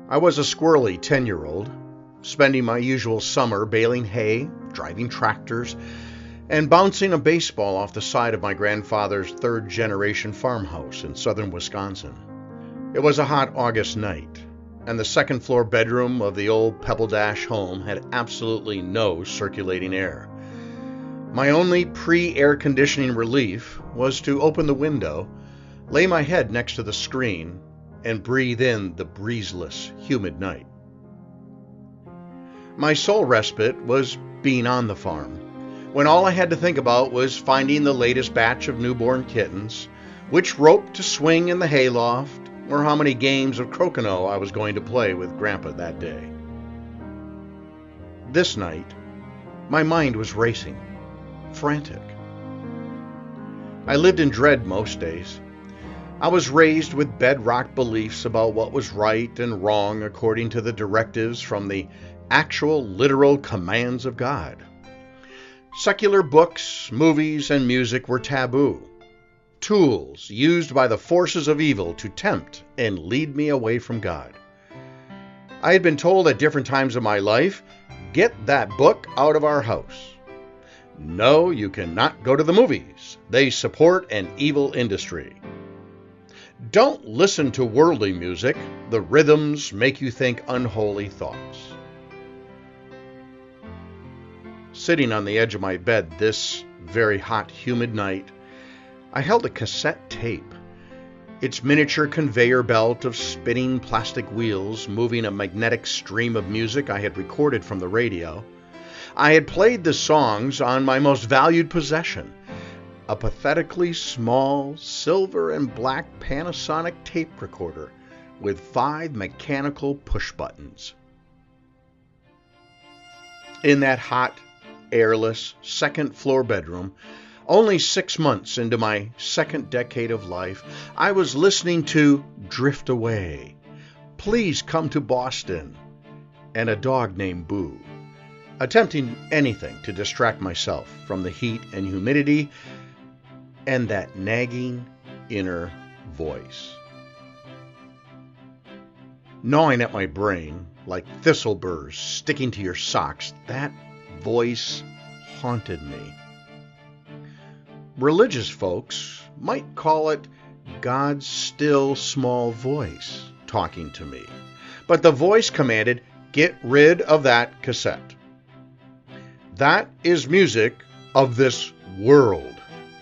I was a squirrelly 10-year-old, spending my usual summer baling hay, driving tractors, and bouncing a baseball off the side of my grandfather's third-generation farmhouse in southern Wisconsin. It was a hot August night, and the second-floor bedroom of the old pebbledash home had absolutely no circulating air. My only pre-air conditioning relief was to open the window, lay my head next to the screen, and breathe in the breezeless, humid night. My sole respite was being on the farm, when all I had to think about was finding the latest batch of newborn kittens, which rope to swing in the hayloft, or how many games of crokinole I was going to play with Grandpa that day. This night, my mind was racing, frantic. I lived in dread most days. I was raised with bedrock beliefs about what was right and wrong according to the directives from the actual literal commands of God. Secular books, movies, and music were taboo, tools used by the forces of evil to tempt and lead me away from God. I had been told at different times of my life, "Get that book out of our house." "No, you cannot go to the movies. They support an evil industry." "Don't listen to worldly music. The rhythms make you think unholy thoughts." Sitting on the edge of my bed this very hot, humid night, I held a cassette tape, its miniature conveyor belt of spinning plastic wheels moving a magnetic stream of music I had recorded from the radio. I had played the songs on my most valued possession, a pathetically small silver and black Panasonic tape recorder with 5 mechanical push buttons. In that hot, airless, second-floor bedroom, only 6 months into my second decade of life, I was listening to Drift Away, Please Come to Boston, and A Dog Named Boo, attempting anything to distract myself from the heat and humidity and that nagging inner voice. Gnawing at my brain, like thistle burrs sticking to your socks, that voice haunted me. Religious folks might call it God's still small voice talking to me, but the voice commanded, "Get rid of that cassette. That is music of this world,"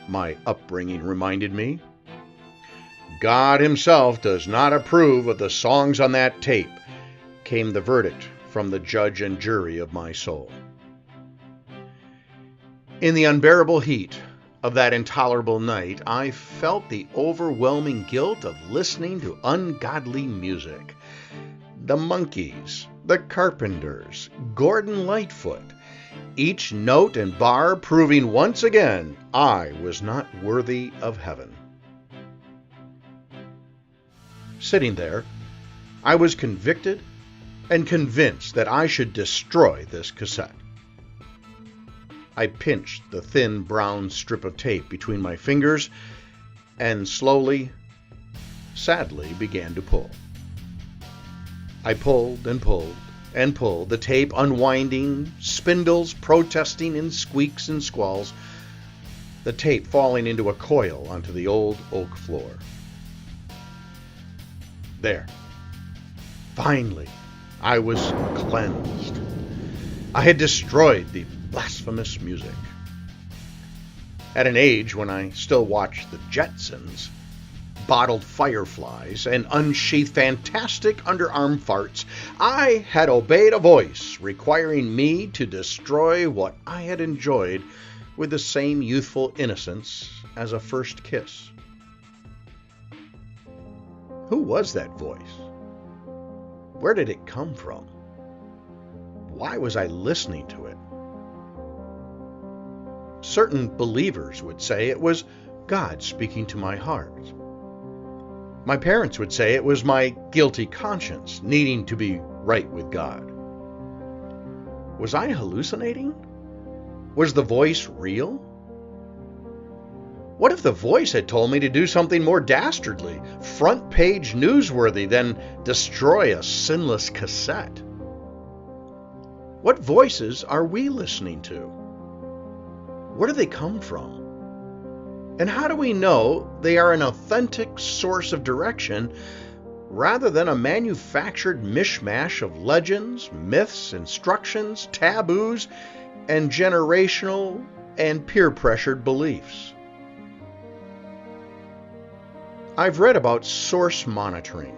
my upbringing reminded me. "God himself does not approve of the songs on that tape," came the verdict from the judge and jury of my soul. In the unbearable heat of that intolerable night, I felt the overwhelming guilt of listening to ungodly music. The Monkees, the Carpenters, Gordon Lightfoot, each note and bar proving once again I was not worthy of heaven. Sitting there, I was convicted and convinced that I should destroy this cassette. I pinched the thin brown strip of tape between my fingers and slowly, sadly began to pull. I pulled and pulled and pulled, the tape unwinding, spindles protesting in squeaks and squalls, the tape falling into a coil onto the old oak floor. There. Finally, I was cleansed. I had destroyed the blasphemous music. At an age when I still watched the Jetsons, bottled fireflies, and unsheathed fantastic underarm farts, I had obeyed a voice requiring me to destroy what I had enjoyed with the same youthful innocence as a first kiss. Who was that voice? Where did it come from? Why was I listening to it? Certain believers would say it was God speaking to my heart. My parents would say it was my guilty conscience needing to be right with God. Was I hallucinating? Was the voice real? What if the voice had told me to do something more dastardly, front-page newsworthy than destroy a sinless cassette? What voices are we listening to? Where do they come from? And how do we know they are an authentic source of direction rather than a manufactured mishmash of legends, myths, instructions, taboos, and generational and peer-pressured beliefs? I've read about source monitoring,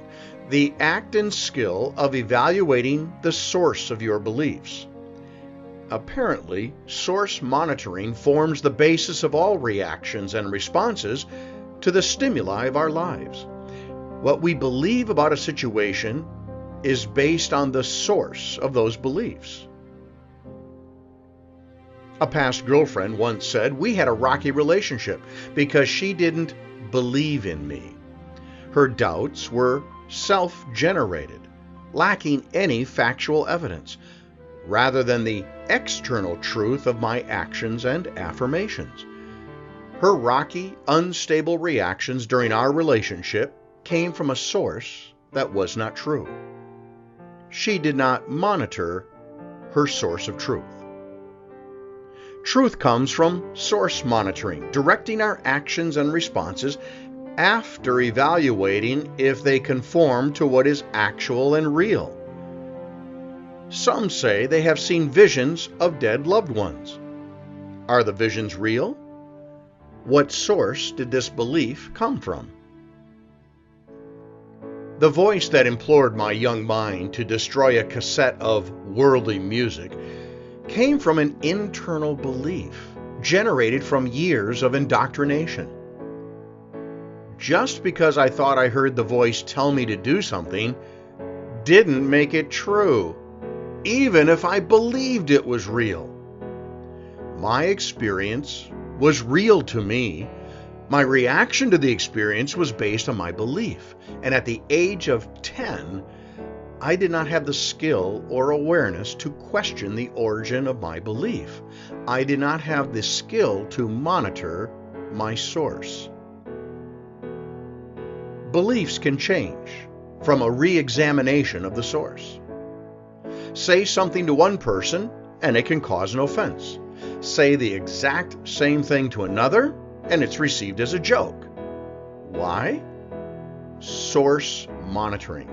the act and skill of evaluating the source of your beliefs. Apparently, source monitoring forms the basis of all reactions and responses to the stimuli of our lives. What we believe about a situation is based on the source of those beliefs. A past girlfriend once said we had a rocky relationship because she didn't believe in me. Her doubts were self-generated, lacking any factual evidence, rather than the external truth of my actions and affirmations. Her rocky, unstable reactions during our relationship came from a source that was not true. She did not monitor her source of truth. Truth comes from source monitoring, directing our actions and responses after evaluating if they conform to what is actual and real. Some say they have seen visions of dead loved ones. Are the visions real? What source did this belief come from? The voice that implored my young mind to destroy a cassette of worldly music came from an internal belief generated from years of indoctrination. Just because I thought I heard the voice tell me to do something didn't make it true, even if I believed it was real. My experience was real to me. My reaction to the experience was based on my belief, and at the age of 10, I did not have the skill or awareness to question the origin of my belief. I did not have the skill to monitor my source. Beliefs can change from a re-examination of the source. Say something to one person, and it can cause an offense. Say the exact same thing to another, and it's received as a joke. Why? Source monitoring.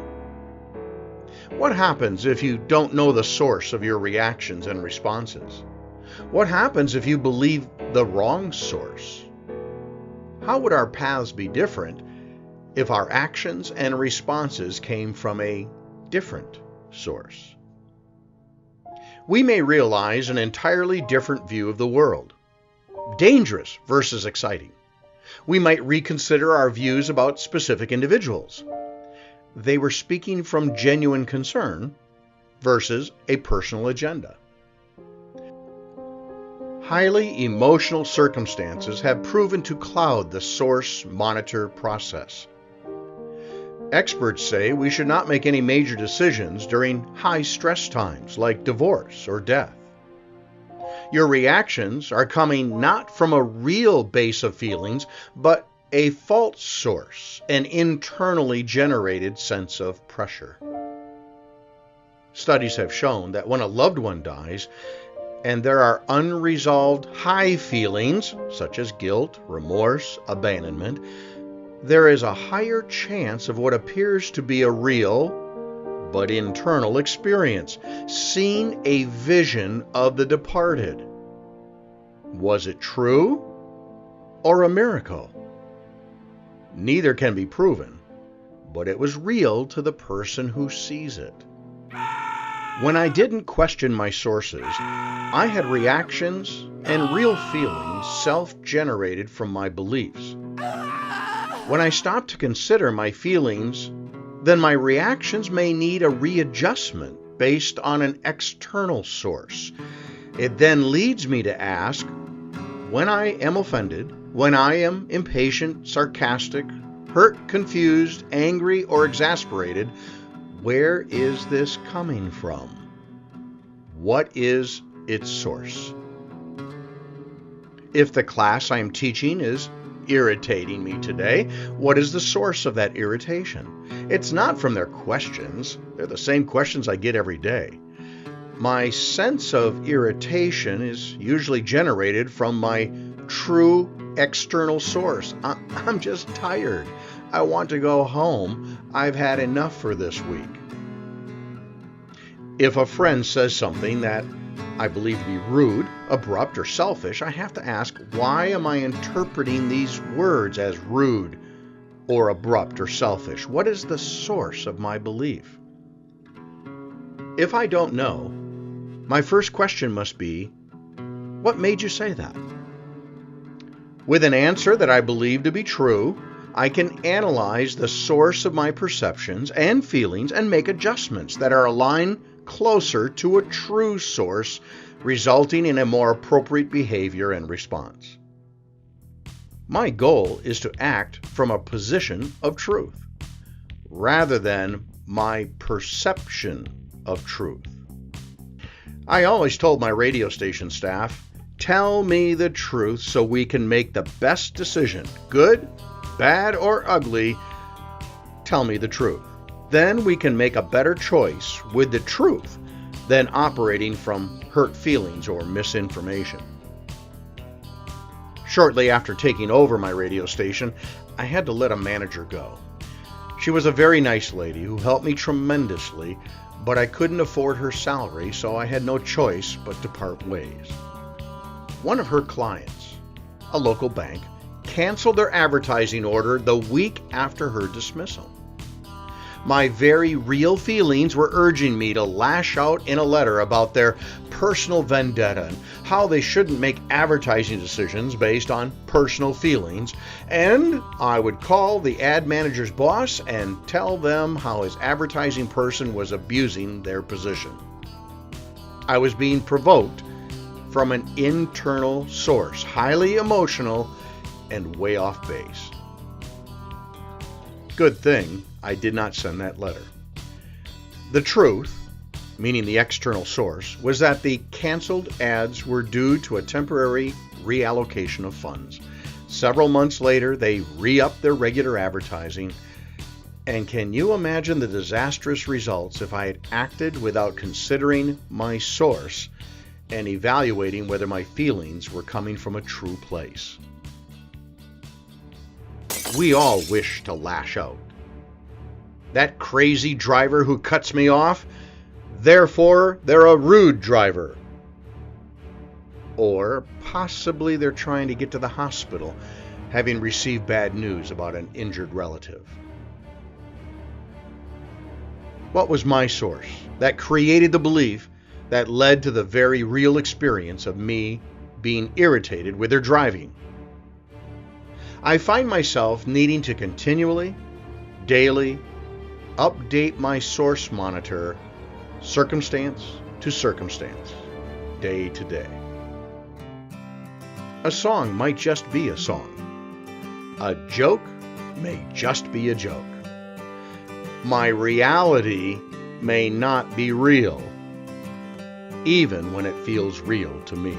What happens if you don't know the source of your reactions and responses? What happens if you believe the wrong source? How would our paths be different if our actions and responses came from a different source? We may realize an entirely different view of the world. Dangerous versus exciting. We might reconsider our views about specific individuals. They were speaking from genuine concern versus a personal agenda. Highly emotional circumstances have proven to cloud the source monitor process. Experts say we should not make any major decisions during high stress times like divorce or death. Your reactions are coming not from a real base of feelings, but a false source, an internally generated sense of pressure. Studies have shown that when a loved one dies and there are unresolved high feelings such as guilt, remorse, abandonment, there is a higher chance of what appears to be a real but internal experience, seeing a vision of the departed. Was it true or a miracle? Neither can be proven, but it was real to the person who sees it. When I didn't question my sources, I had reactions and real feelings self-generated from my beliefs. When I stop to consider my feelings, then my reactions may need a readjustment based on an external source. It then leads me to ask, when I am offended, when I am impatient, sarcastic, hurt, confused, angry, or exasperated, where is this coming from? What is its source? If the class I am teaching is irritating me today. What is the source of that irritation? It's not from their questions. They're the same questions I get every day. My sense of irritation is usually generated from my true external source. I'm just tired. I want to go home. I've had enough for this week. If a friend says something that I believe to be rude, abrupt, or selfish, I have to ask, why am I interpreting these words as rude or abrupt or selfish? What is the source of my belief? If I don't know, my first question must be, what made you say that? With an answer that I believe to be true, I can analyze the source of my perceptions and feelings and make adjustments that are aligned closer to a true source, resulting in a more appropriate behavior and response. My goal is to act from a position of truth, rather than my perception of truth. I always told my radio station staff, tell me the truth so we can make the best decision. Good, bad, or ugly, tell me the truth. Then we can make a better choice with the truth than operating from hurt feelings or misinformation. Shortly after taking over my radio station, I had to let a manager go. She was a very nice lady who helped me tremendously, but I couldn't afford her salary, so I had no choice but to part ways. One of her clients, a local bank, canceled their advertising order the week after her dismissal. My very real feelings were urging me to lash out in a letter about their personal vendetta and how they shouldn't make advertising decisions based on personal feelings, and I would call the ad manager's boss and tell them how his advertising person was abusing their position. I was being provoked from an internal source, highly emotional and way off base. Good thing I did not send that letter. The truth, meaning the external source, was that the canceled ads were due to a temporary reallocation of funds. Several months later, they re-upped their regular advertising. And can you imagine the disastrous results if I had acted without considering my source and evaluating whether my feelings were coming from a true place? We all wish to lash out. That crazy driver who cuts me off, therefore they're a rude driver. Or possibly they're trying to get to the hospital, having received bad news about an injured relative. What was my source that created the belief that led to the very real experience of me being irritated with their driving? I find myself needing to continually, daily, update my source monitor, circumstance to circumstance, day to day. A song might just be a song. A joke may just be a joke. My reality may not be real, even when it feels real to me.